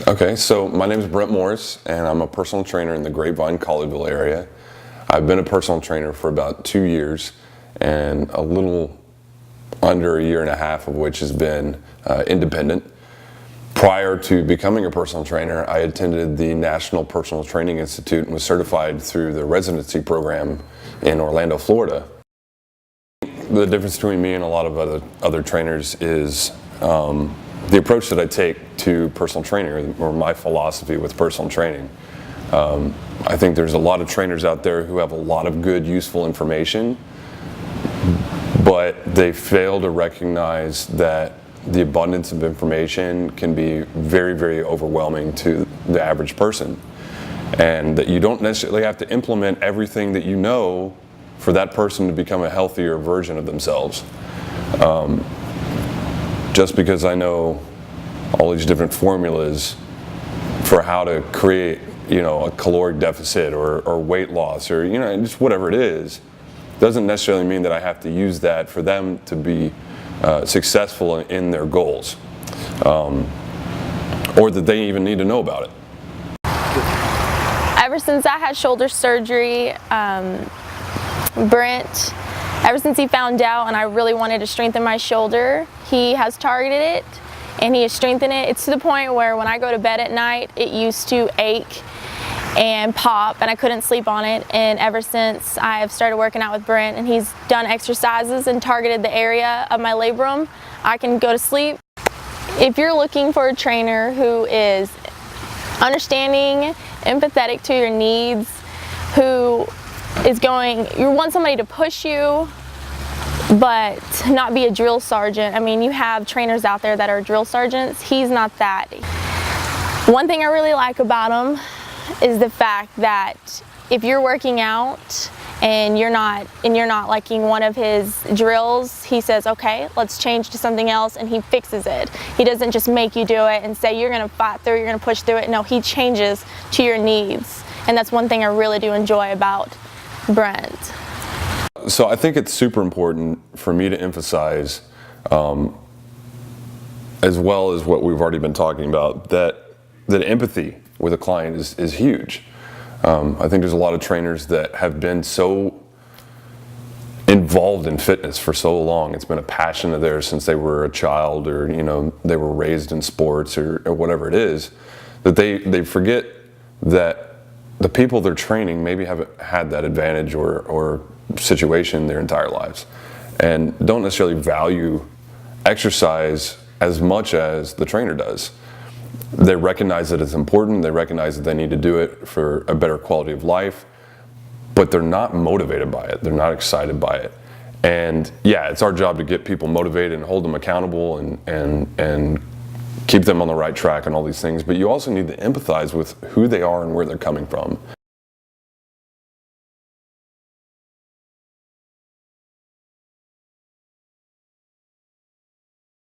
Okay, so my name is Brent Morris, and I'm a personal trainer in the Grapevine, Colleyville area. I've been a personal trainer for about 2 years, and a little under a year and a half of which has been independent. Prior to becoming a personal trainer, I attended the National Personal Training Institute and was certified through the residency program in Orlando, Florida. The difference between me and a lot of other trainers is the approach that I take to personal training, or my philosophy with personal training. I think there's a lot of trainers out there who have a lot of good, useful information, but they fail to recognize that the abundance of information can be very, very overwhelming to the average person, and that you don't necessarily have to implement everything that you know for that person to become a healthier version of themselves. Just because I know all these different formulas for how to create, a caloric deficit or weight loss, or just whatever it is, doesn't necessarily mean that I have to use that for them to be successful in their goals, or that they even need to know about it. Ever since I had shoulder surgery, Brent, ever since he found out and I really wanted to strengthen my shoulder, he has targeted it and he has strengthened it. It's to the point where when I go to bed at night, it used to ache and pop and I couldn't sleep on it. And ever since I have started working out with Brent and he's done exercises and targeted the area of my labrum, I can go to sleep. If you're looking for a trainer who is understanding, empathetic to your needs, who is you want somebody to push you but not be a drill sergeant. I mean, you have trainers out there that are drill sergeants. He's not that. One thing I really like about him is the fact that if you're working out and you're not liking one of his drills, he says, okay, let's change to something else, and he fixes it. He doesn't just make you do it and say you're gonna fight through it, you're gonna push through it. No, he changes to your needs. And that's one thing I really do enjoy about Brent. So I think it's super important for me to emphasize, as well as what we've already been talking about, that empathy with a client is huge. I think there's a lot of trainers that have been so involved in fitness for so long. It's been a passion of theirs since they were a child, or they were raised in sports, or whatever it is, that they forget that the people they're training maybe haven't had that advantage or situation their entire lives, and don't necessarily value exercise as much as the trainer does. They recognize that it's important, they recognize that they need to do it for a better quality of life, but they're not motivated by it, they're not excited by it. And yeah, it's our job to get people motivated and hold them accountable and keep them on the right track and all these things, but you also need to empathize with who they are and where they're coming from.